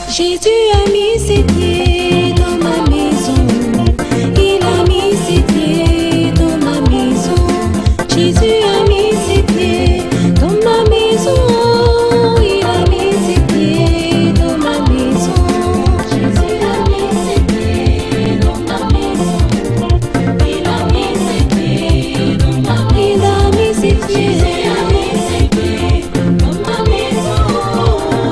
Jésus a mis ses pieds dans ma maison. Il a mis ses pieds dans ma maison. Jésus a mis ses pieds dans ma maison. Il a mis ses pieds dans ma maison. Jésus a mis ses pieds dans ma maison. Il a mis ses pieds dans ma maison. Il a mis ses pieds. Jésus a mis ses pieds dans ma maison.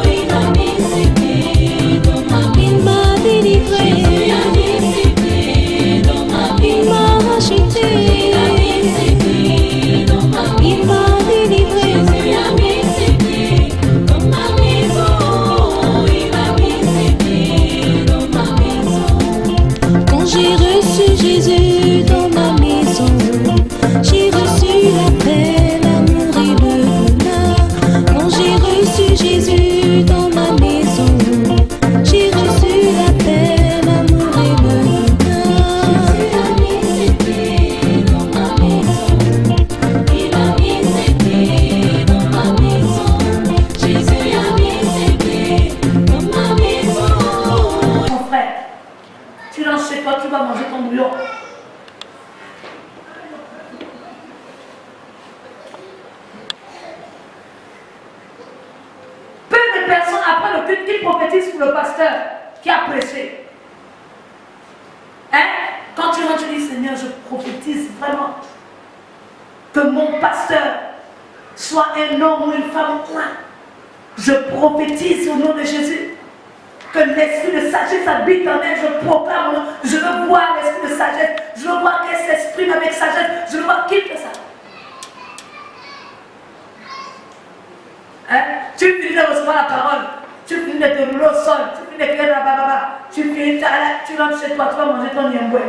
Il a mis ses pieds dans ma maison. Il m'a délivré. Jésus a mis ses pieds dans ma maison. Il m'a racheté. Il a mis ses pieds dans ma maison. Il m'a délivré. Jésus a mis ses pieds dans ma maison. Il a mis ses pieds dans ma maison. Quand j'ai reçu Jésus dans ma maison, j'ai reçu la paix, l'amour et le bonheur. Quand j'ai reçu Jésus dans ma maison, j'ai reçu la paix, l'amour et le bonheur. Jésus a mis ses pieds dans ma maison. Il a mis ses pieds dans ma maison. Jésus a mis ses pieds dans ma maison. Mon frère, tu rentres chez toi, tu vas manger ton bouillon. Peu de personnes après le culte qui prophétisent pour le pasteur qui a prêché. Hein? Quand tu rentres, tu dis Seigneur, je prophétise vraiment que mon pasteur soit un homme ou une femme point. Je prophétise au nom de Jésus. Que l'esprit de sagesse habite en elle, je proclame, je veux voir l'esprit de sagesse, je veux voir qu'elle s'exprime avec sagesse, je veux voir qui fait ça. Hein? Tu finis de recevoir la parole, tu finis de te rouler au sol, tu finis de crier la bababa, tu finis, tu rentres chez toi, tu vas manger ton niemboué.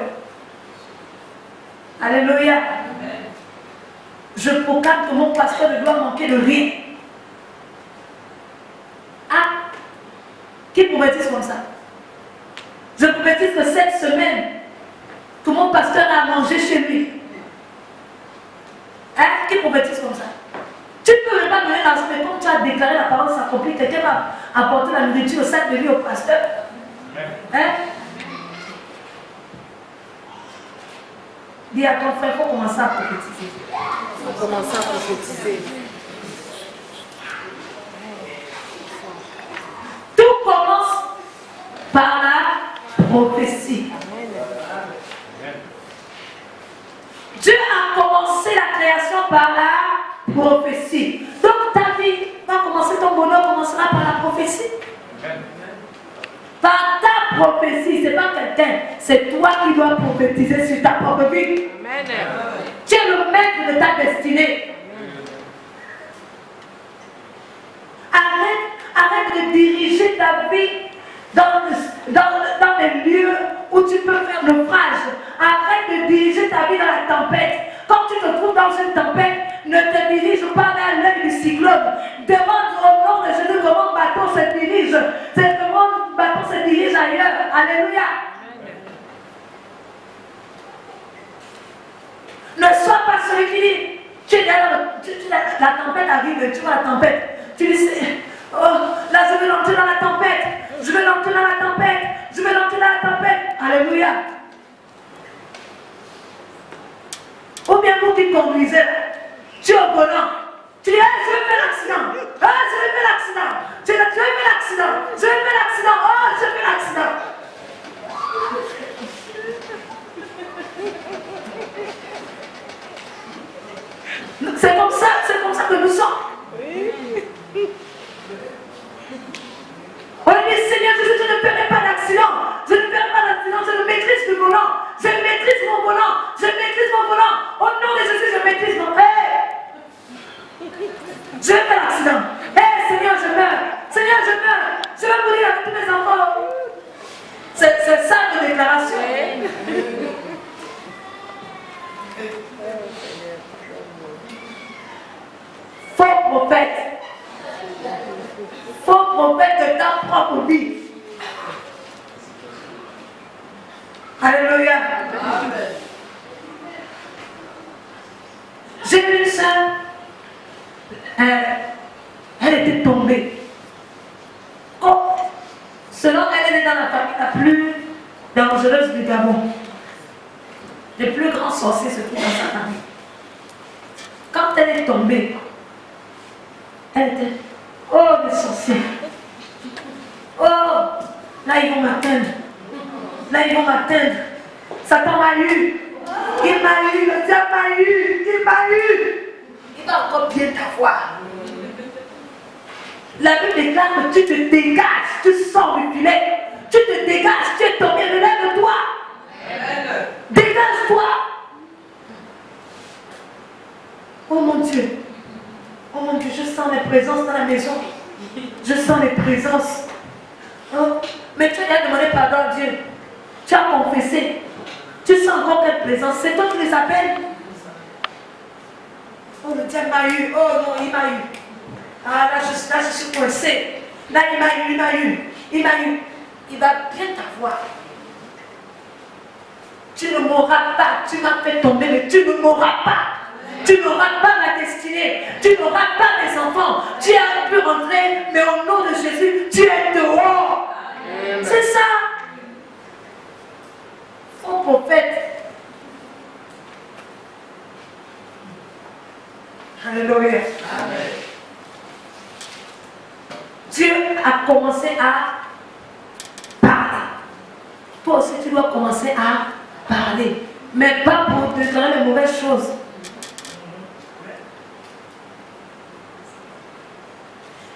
Alléluia. Je proclame que mon pasteur ne doit manquer de rien. Ah! Qui prophétise comme ça? Je prophétise que cette semaine, que mon pasteur a mangé chez lui. Hein? Qui prophétise comme ça? Tu ne peux même pas donner l'argent, mais comme tu as déclaré la parole s'accomplit, quelqu'un va apporter la nourriture au sac de lui au pasteur. Hein? Dis à ton frère, il faut commencer à prophétiser. Il faut commencer à prophétiser. Tout commence par la prophétie. Dieu a commencé la création par la prophétie. Donc ta vie va commencer, ton bonheur commencera par la prophétie. Par ta prophétie, ce n'est pas quelqu'un, c'est toi qui dois prophétiser sur ta propre vie. Amen. Tu es le maître de ta destinée. Arrête de diriger ta vie dans les lieux où tu peux faire naufrage. Arrête de diriger ta vie dans la tempête. Quand tu te trouves dans une tempête, ne te dirige pas vers l'œil du cyclone. Demande au nom de Jésus comment le bateau se dirige. C'est comment le bateau se dirige ailleurs. Alléluia. Ne sois pas celui qui dit, tu es derrière la tempête arrive, tu vois la tempête. Tu dis, oh, là je vais l'entrer dans la tempête. Je vais l'entrer dans la tempête. Je vais l'entrer dans la tempête. Alléluia. Ou bien vous qui conduisez, tu es au volant. Tu dis, hey, je vais faire l'accident. Ah, je vais faire l'accident. Je vais faire l'accident. Je vais faire l'accident. Oh, je vais faire l'accident. C'est comme ça que nous sommes. On dit, Seigneur Jésus, je ne ferai pas d'accident. Je ne ferai pas d'accident. Je maîtrise le volant. Je maîtrise mon volant. Je maîtrise mon volant. Au nom de Jésus, je maîtrise mon... Hey! Je vais faire l'accident. Hey, Seigneur, je meurs. Seigneur, je meurs. Je vais mourir avec tous mes enfants. C'est ça de déclaration. Faux prophète. Faux prophète de ta propre vie. Alléluia. J'ai vu une soeur, elle était tombée. Oh, selon elle, elle est dans la famille la plus dangereuse du Gabon. Les plus grands sorciers se trouvent dans sa famille. Quand elle est tombée, elle était, oh, les sorciers. Oh, là ils vont m'atteindre. Là ils vont m'atteindre. Satan m'a eu. Il m'a eu, le diable m'a eu. Il m'a eu. Il va encore bien t'avoir. La Bible déclare que tu te dégages, tu sors du filet. Tu te dégages, tu es tombé, relève-toi. Dégage-toi. Oh mon Dieu. Oh mon Dieu, je sens les présences dans la maison. Je sens les présences. Oh, mais tu as demandé pardon à Dieu. Tu as confessé. Tu sens encore quelle présence. C'est toi qui les appelles. Oh, le diable m'a eu. Oh non, il m'a eu. Ah, là, je suis coincé. Là, il m'a eu, il m'a eu. Il m'a eu. Il va bien t'avoir. Tu ne mourras pas. Tu m'as fait tomber, mais tu ne mourras pas. Tu n'auras pas ma destinée. Tu n'auras pas mes enfants. Tu as pu rentrer, mais au nom de Jésus, tu es dehors. C'est ça. Faux prophète. Alléluia. Amen. Dieu a commencé à parler. Toi aussi, tu dois commencer à parler. Mais pas pour déclarer les mauvaises choses.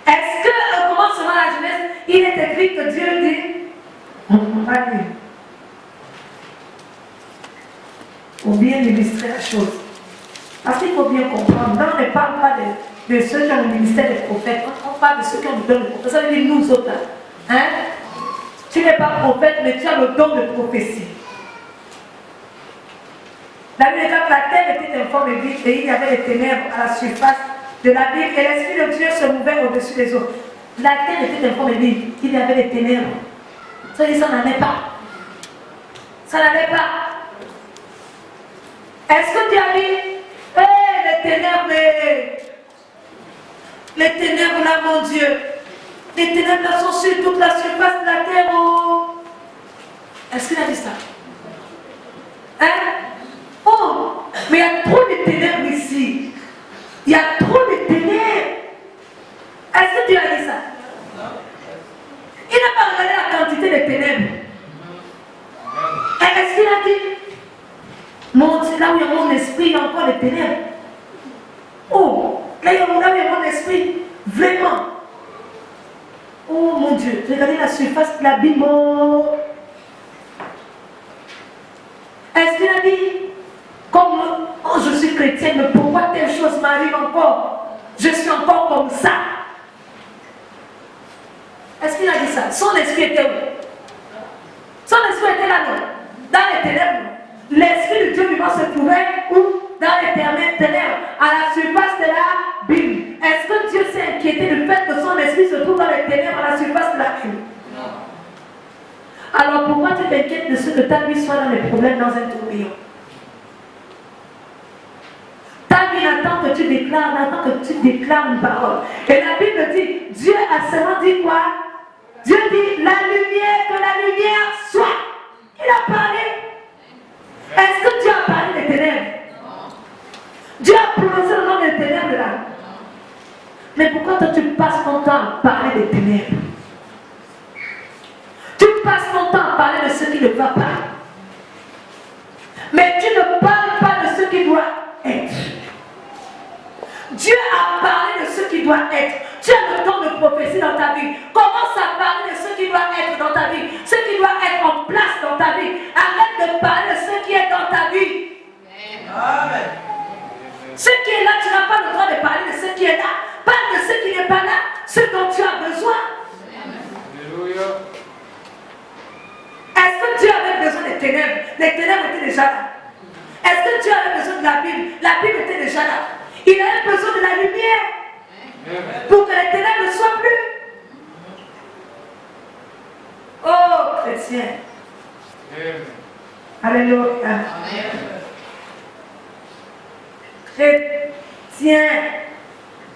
Est-ce que au commencement de la jeunesse, il est écrit que Dieu dit, on va lire. Pour bien illustrer la chose. Parce qu'il faut bien comprendre. Là, on ne parle pas de ceux qui ont le ministère des prophètes. On parle de ceux qui ont le don de prophète. Ça veut dire nous autres. Hein? Tu n'es pas prophète, mais tu as le don de prophétie. La Bible dit que la terre était informe et vide et il y avait des ténèbres à la surface de la Bible et l'Esprit de Dieu se mouvait au-dessus des eaux. La terre était informe et vide. Il y avait des ténèbres. Ça veut dire que ça n'allait pas. Ça n'allait pas. Est-ce que tu as dit, les ténèbres là, mon Dieu, les ténèbres là sont sur toute la surface de la terre. Oh. Est-ce qu'il a dit ça? Hein? Oh, mais il y a trop de ténèbres ici. Il y a trop de ténèbres. Est-ce que tu as dit ça? Il n'a pas regardé la quantité de ténèbres. Est-ce qu'il a dit? Mon Dieu, là où il y a mon esprit, il y a encore des ténèbres. Oh, là où il y a mon esprit, vraiment. Oh mon Dieu, regardez la surface de la Bible. Est-ce qu'il a dit, comme oh, je suis chrétienne, mais pourquoi telle chose m'arrive encore? Je suis encore comme ça. Est-ce qu'il a dit ça? Son esprit était où? Son esprit était là, non? Dans les ténèbres. L'esprit de Dieu vivant se trouvait où? Dans les ténèbres, à la surface de la Bible. Est-ce que Dieu s'est inquiété du fait que son esprit se trouve dans les ténèbres à la surface de la Bible? Non. Alors pourquoi tu t'inquiètes de ce que ta vie soit dans les problèmes dans un tourbillon? Ta vie n'attend que tu déclares, une parole. Et la Bible dit, Dieu a seulement dit quoi? Dieu dit, la lumière, que la lumière soit. Il a parlé. Est-ce que Dieu a parlé des ténèbres? Dieu a prononcé le nom des ténèbres là. Mais pourquoi toi tu passes ton temps à parler des ténèbres? Tu passes ton temps à parler de ce qui ne va pas. Mais tu ne parles pas de ce qui doit être. Dieu a parlé de ce qui doit être. Tu as le don de prophétie dans ta vie. Commence à parler de ce qui doit être dans ta vie. Ce qui doit être en place dans ta vie. Arrête de parler de ce qui est dans ta vie. Amen. Ce qui est là, tu n'as pas le droit de parler de ce qui est là. Parle de ce qui n'est pas là. Ce dont tu as besoin. Alléluia. Est-ce que Dieu avait besoin des ténèbres? Les ténèbres étaient déjà là. Est-ce que Dieu avait besoin de la Bible? La Bible était déjà là. Il avait besoin de la lumière pour que les ténèbres ne soient plus. Oh, chrétien. Alléluia. chrétiens.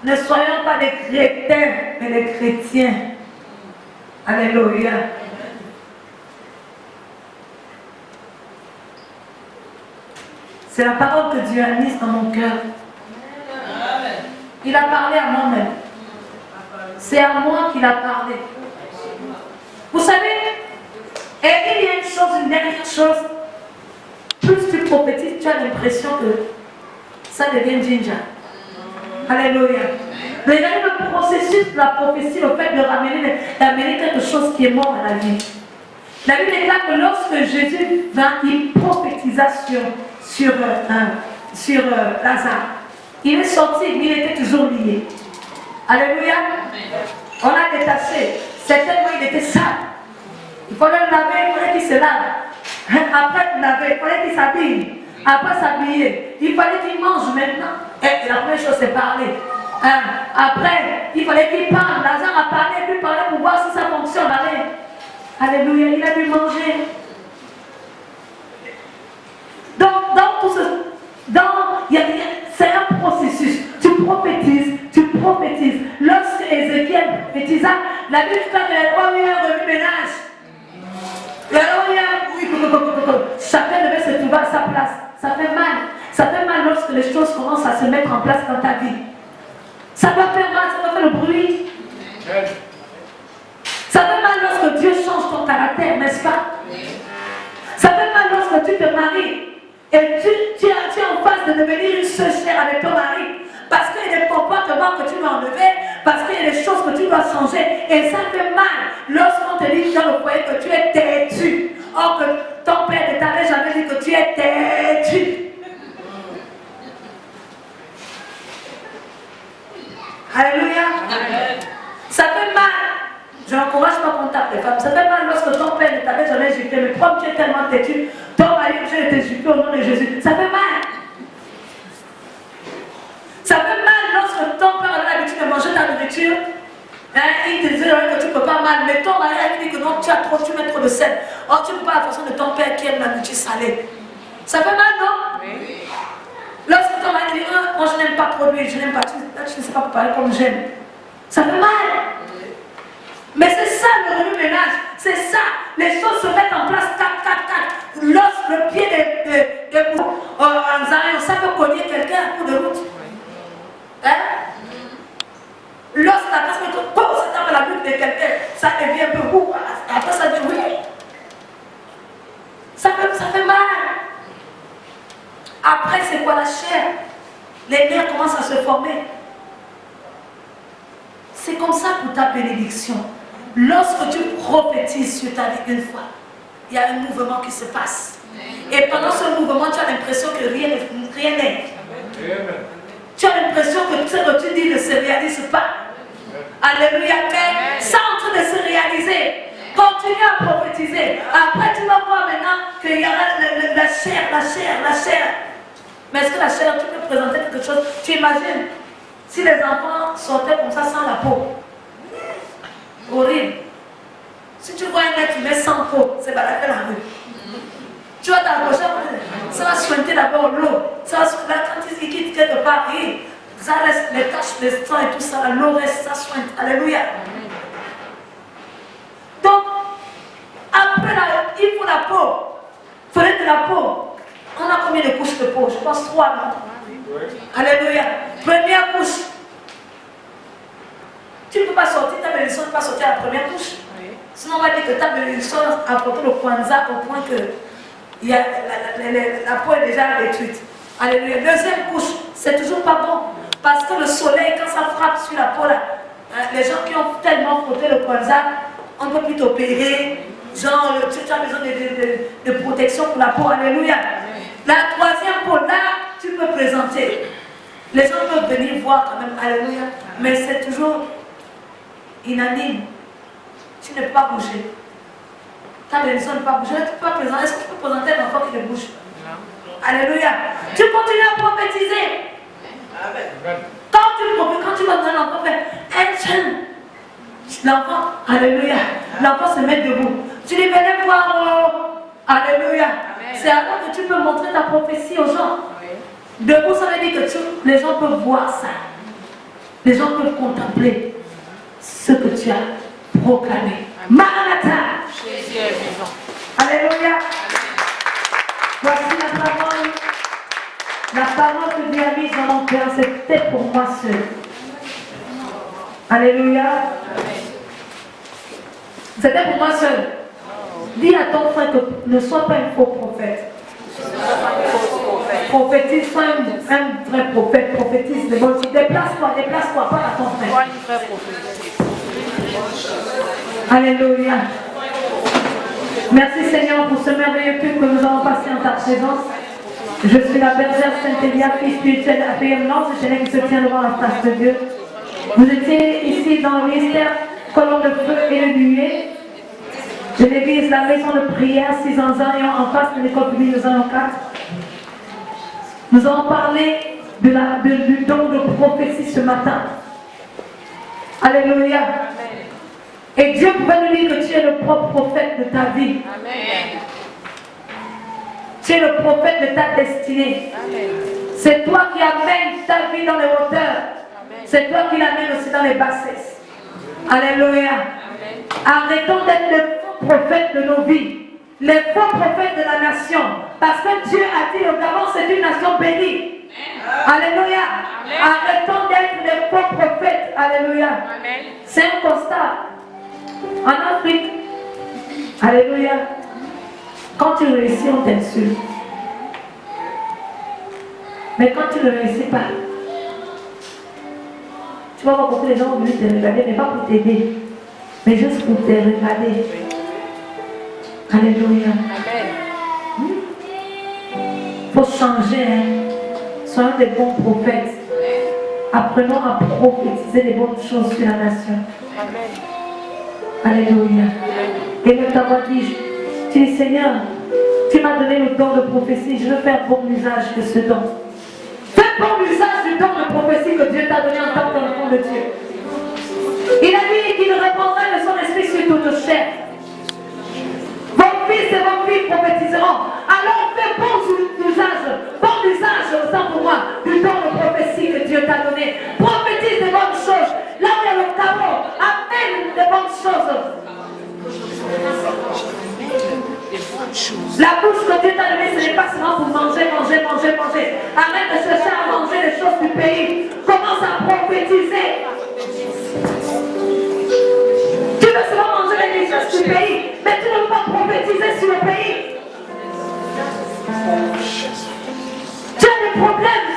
Ne soyons pas des chrétiens, mais des chrétiens. Alléluia. C'est la parole que Dieu a mise dans mon cœur. Il a parlé à moi-même. C'est à moi qu'il a parlé. Vous savez, et il y a une chose, une dernière chose. Plus tu prophétises, tu as l'impression que ça devient ginger. Alléluia. Regardez le processus de la prophétie, le fait de d'amener quelque chose qui est mort à la vie. La Bible déclare que lorsque Jésus vint, il prophétisa sur Lazare. Il est sorti, mais il était toujours lié. Alléluia. On l'a détaché. Certainement, il était sale. Il fallait le laver, il fallait qu'il se lave. Après le laver, il fallait qu'il s'habille. Après s'habiller, il fallait qu'il mange maintenant. Et la première chose, c'est parler. Après, il fallait qu'il parle. Lazare a parlé, puis parler pour voir si ça fonctionne. Alléluia, il a dû manger. Donc, dans tout ce... c'est un processus. Tu prophétises. Lorsque Ézéchiel prophétisa, la Bible dit que le roi lui a remis ménage. Le roi, chacun devait se trouver à sa place. Ça fait mal. Ça fait mal lorsque les choses commencent à se mettre en place dans ta vie. Ça doit faire mal, ça doit faire le bruit. Ça fait mal lorsque Dieu change ton caractère, n'est-ce pas? Ça fait mal lorsque tu te maries et tu es en phase de devenir une sœur chère avec ton mari. Parce qu'il y a des comportements que tu dois enlever, parce qu'il y a des choses que tu dois changer. Et ça fait mal lorsqu'on te dit dans le foyer que tu es têtu. Or que ton père ne t'avait jamais dit que tu es têtu. Alléluia. Ça fait mal. Je n'encourage pas qu'on tape les femmes. Ça fait mal lorsque ton père ne t'avait jamais giflé. Mais comme tu es tellement têtu, ton mari a été giflé au nom de Jésus. Ça fait mal. Ça fait mal lorsque ton père a l'habitude de manger ta nourriture. Il te dit que tu ne peux pas mal. Mais ton mari a dit que non, tu mets trop de sel. Or, tu ne peux pas la façon de ton père qui aime la nourriture salée. Ça fait mal, non? Oui. Lorsque ton mari dit, moi je n'aime pas trop lui, je n'aime pas, je ne sais pas parler comme j'aime. Ça fait mal. Mais c'est ça le remue-ménage, c'est ça. Les choses se mettent en place, tac. Lorsque le pied de en Zion, ça peut cogner quelqu'un à coup de route. Hein? Lorsque la personne se tape la bulle de quelqu'un, ça devient un peu beau. Après ça dit oui. Ça fait mal. Après, c'est quoi la chair? Les nerfs commencent à se former. C'est comme ça pour ta bénédiction. Lorsque tu prophétises sur ta vie une fois, il y a un mouvement qui se passe. Et pendant ce mouvement, tu as l'impression que rien n'est. Tu as l'impression que ce que tu dis ne se réalise pas. Alléluia. Mais c'est en train de se réaliser. Continue à prophétiser. Après, tu vas voir maintenant qu'il y aura la chair. Mais est-ce que la chair, tu peux présenter quelque chose? Tu imagines si les enfants sortaient comme ça sans la peau? Horrible. Si tu vois un être humain sans peau, c'est balader la rue. Tu vas t'approcher, ça va sointer d'abord l'eau. Ça va sointer, quand il quitte quelque part, ça reste les taches, les sang et tout ça, l'eau reste, ça soigne. Alléluia. Donc, après, il faut la peau. Il faudrait de la peau. On a combien de couches de peau? Je pense 3, non? Oui. Alléluia. Première couche. Tu ne peux pas sortir, ta bénédiction ne peut pas sortir à la première couche. Oui. Sinon, on va dire que ta bénédiction a apporté le kwanzaa au point que la peau est déjà détruite. Alléluia. Deuxième couche, c'est toujours pas bon. Parce que le soleil, quand ça frappe sur la peau, là, les gens qui ont tellement frotté le kwanzaa, on ne peut plus t'opérer. Genre, tu as besoin de protection pour la peau. Alléluia. La troisième peau, là, tu peux présenter. Les gens peuvent venir voir quand même. Alléluia. Mais c'est toujours inanime. Tu ne peux pas bouger. Ta bénédiction ne peut pas bouger. Tu peux pas présenter. Est-ce que tu peux présenter un enfant qui ne bouge? Non. Alléluia. Tu continues à prophétiser. Amen. Quand tu vas dans l'enfant, l'enfant, alléluia, l'enfant se met debout. Tu dis, venez voir, alléluia. C'est alors que tu peux montrer ta prophétie aux gens. Oui. Debout, ça veut dire que les gens peuvent voir ça. Les gens peuvent contempler ce que tu as proclamé. Maranatha. Jésus est vivant. Alléluia. Voici la parole que Dieu a mise dans mon cœur, c'était pour moi seul. Alléluia. C'était pour moi seul. Dis à ton frère que ne sois pas un faux prophète. Prophétise, sois un vrai prophète, prophétise de bon. Déplace-toi, pas à ton frère. Sois une vraie prophète. Alléluia. Merci Seigneur pour ce merveilleux culte que nous avons passé en ta présence. Je suis la bergère Saint-Élia, fille spirituelle appelée Nance, Éternel qui se tient devant la face de Dieu. Vous étiez ici dans le ministère colonne de feu et de nuée de l'église, la maison de prière, 6 ans en face de l'école publique de Zion 4. Nous avons parlé du don de prophétie ce matin. Alléluia. Et Dieu pouvait nous dire que tu es le propre prophète de ta vie. Amen. Tu es le prophète de ta destinée. C'est toi qui amènes ta vie dans les hauteurs. C'est toi qui l'amènes aussi dans les bassesses. Alléluia. Arrêtons d'être les faux prophètes de nos vies. Les faux prophètes de la nation. Parce que Dieu a dit au Gabon, c'est une nation bénie. Alléluia. Arrêtons d'être les faux prophètes. Alléluia. C'est un constat. En Afrique, alléluia, quand tu réussis, on t'insulte. Mais quand tu ne réussis pas, tu vas voir beaucoup de gens venir te regarder, mais pas pour t'aider, mais juste pour te regarder. Alléluia. Il faut changer. Soyons des bons prophètes. Apprenons à prophétiser les bonnes choses sur la nation. Amen. Alléluia. Et le tabac dit, tu dis Seigneur, tu m'as donné le don de prophétie, je veux faire bon usage de ce don. Fais bon usage du don de prophétie que Dieu t'a donné en tant qu'enfant de Dieu. Il a dit qu'il répandrait de son esprit sur toute chair. Vos fils et vos filles prophétiseront. Alors fais bon usage autant pour moi, du don de prophétie que Dieu t'a donné. Prophétise de bonnes choses. Là où il y a le chaos, amène de bonnes choses. La bouche que Dieu t'a donnée, ce n'est pas seulement pour manger. Arrête de chercher à manger les choses du pays. Commence à prophétiser. Tu veux seulement manger les richesses du pays, mais tu ne veux pas prophétiser sur le pays. Tu as des problèmes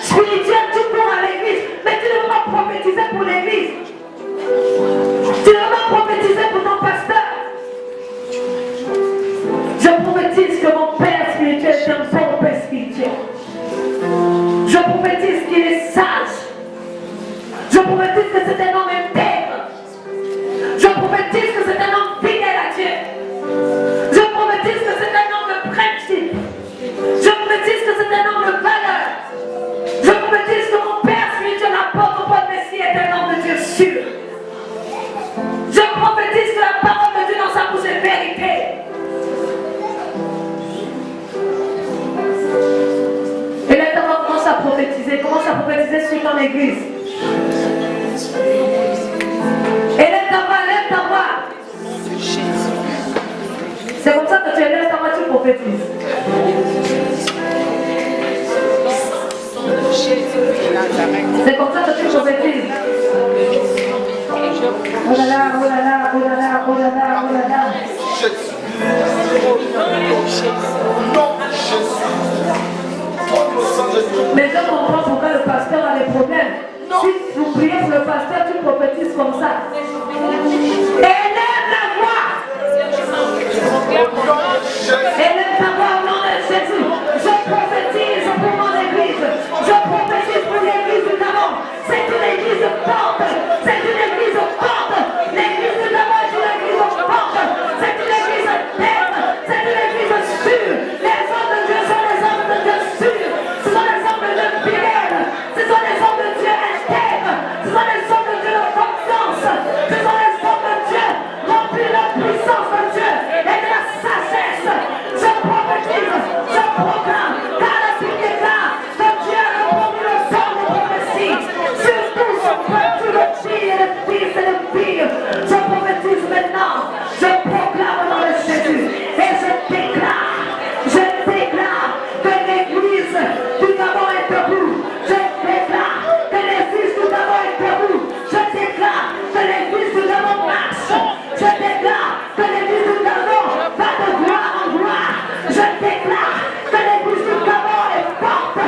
spirituels, tu cours à l'église, mais tu ne veux pas prophétiser pour l'église. Tu ne veux pas prophétiser pour ton pasteur. Je prophétise que mon père spirituel est un bon père spirituel. Je prophétise qu'il est sage. Je prophétise que c'est un homme intègre. Je prophétise que c'est un homme fidèle à Dieu. Je prophétise que c'est un homme de principe. Je prophétise que c'est un homme de valeur. Je prophétise que mon père spirituel apporte au point de Messie est un homme de Dieu sûr. Je prophétise que la parole de Dieu dans sa bouche est vérité. Et là, commence à prophétiser sur ton église. Et lève ta voix. C'est comme ça que tu élèves ta voix, tu prophétises. C'est comme ça que tu prophétises. Oh là là, oh là là, oh là là, oh là là, oh là là. Mais je comprends pourquoi le pasteur a des problèmes. Si vous priez pour le pasteur, tu prophétises comme ça. Élève la voix. Élève ta voix au nom de Jésus. Je prophétise pour mon église. Je prophétise pour l'église du Gabon. C'est une église forte. C'est une église forte. L'église du Gabon est une église forte. C'est une église intègre. C'est une église sûre. Les hommes de Dieu sont les l'église du Gabon est debout. Je déclare que l'église du Gabon est debout. Je déclare que l'église du Gabon marche. Je déclare que l'église du Gabon va de gloire en gloire. Je déclare que l'église du Gabon est forte.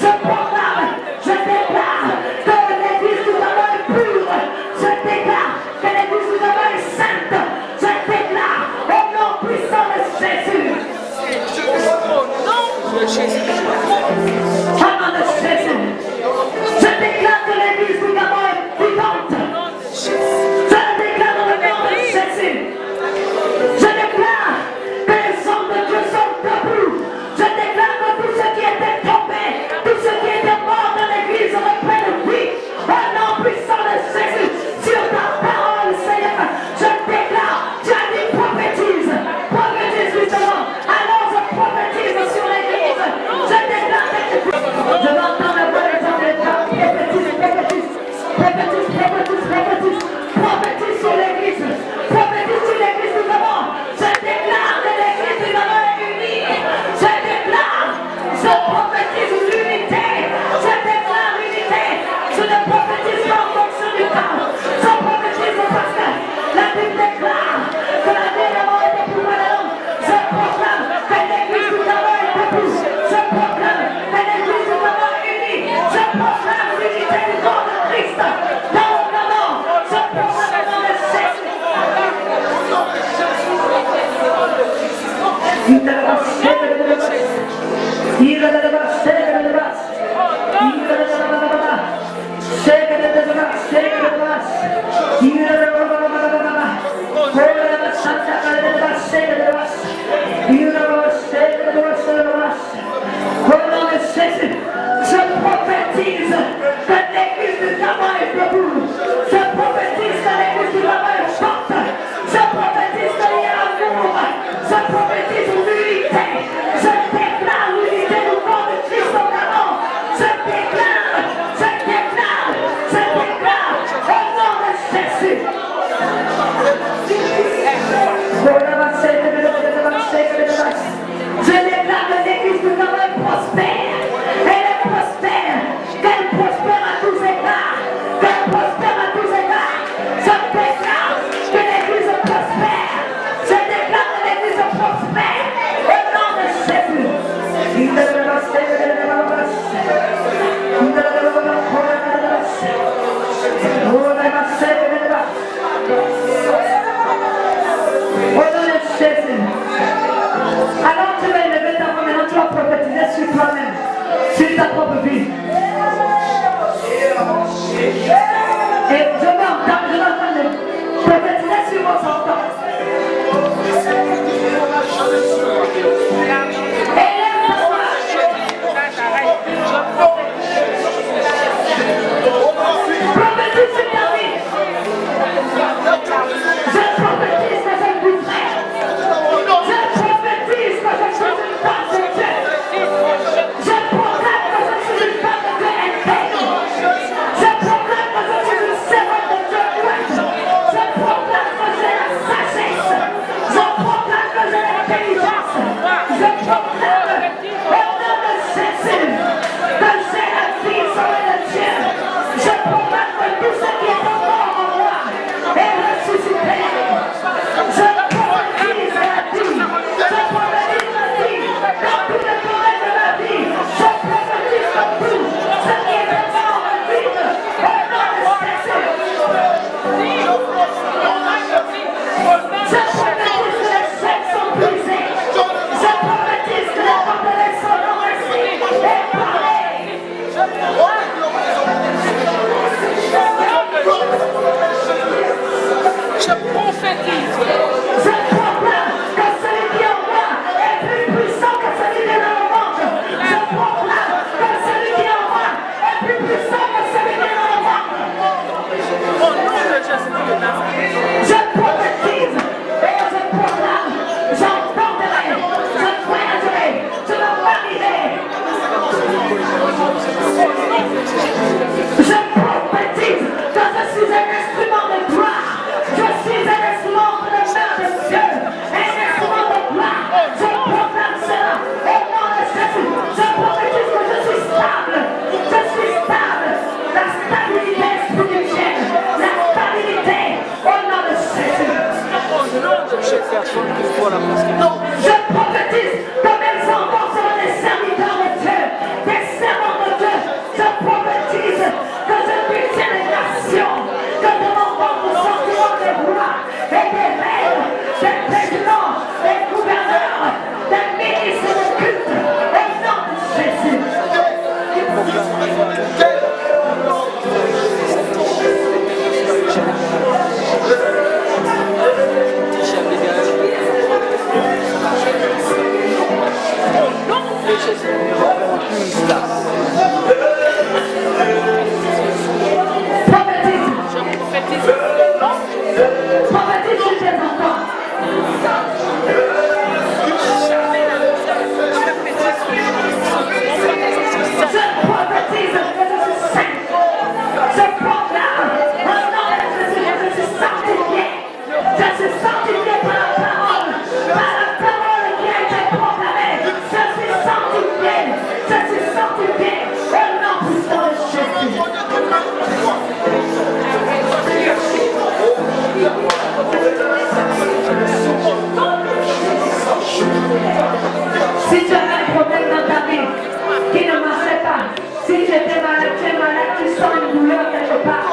Je proclame, je déclare que l'église du Gabon est pure. Je déclare que l'église du Gabon est sainte. Je déclare au nom puissant de Jésus. Au nom de Jésus. Je déclare que l'église du Gabon est vivante. Je le déclare dans le nom de Jésus. Je déclare que les hommes de Dieu sont debout. Je déclare que tous ceux qui étaient tombés, tous ceux qui étaient morts dans l'église reprennent vie. Au nom puissant de Jésus, sur ta parole, Seigneur, je déclare, tu as dit prophétise, prophétise justement. Alors je prophétise sur l'église. Je déclare que je vais entendre la voix des hommes et des femmes. Prophétise, prophétise, prophétise, prophétise, prophétise, prophétise sur l'église. Prophétise sur l'église du Gabon. Je déclare que l'église du Gabon est unie. Je déclare, je prophétise l'unité. Je déclare l'unité. Je ne prophétise pas en fonction du temps. Je prophétise parce que la Bible déclare que la vie d'abord est debout à l'homme. Je proclame que l'église du Gabon est debout. Je proclame que l'église du Gabon est unie. Je proclame l'unité du corps de Christ dans le Gabon. Je proclame dans le Jésus. Je prophétise que l'église du Gabon est debout. Je prophétise que l'église du Gabon est forte. Je prophétise qu'il y a l'amour. Je prophétise l'unité. Je déclare l'unité du corps de Donc, je prophétise que mes enfants seront des serviteurs de Dieu, des servants de Dieu. Je prophétise que je puisse les nations, que de mon ventre sortiront des rois et des reines, des présidents, des gouverneurs, des ministres de culte, au nom de Jésus. Prophétise sur tes enfants. Je prophétise que je suis saint. Je proclame au nom de Jésus que je suis sanctifié. Je suis sanctifié par la parole qui a été proclamée. Je suis sanctifié au nom puissant de Jésus. Si tu avais un problème dans ta vie qui ne marchait pas, si tu étais malade, tu es malade, tu sens une douleur quelque part,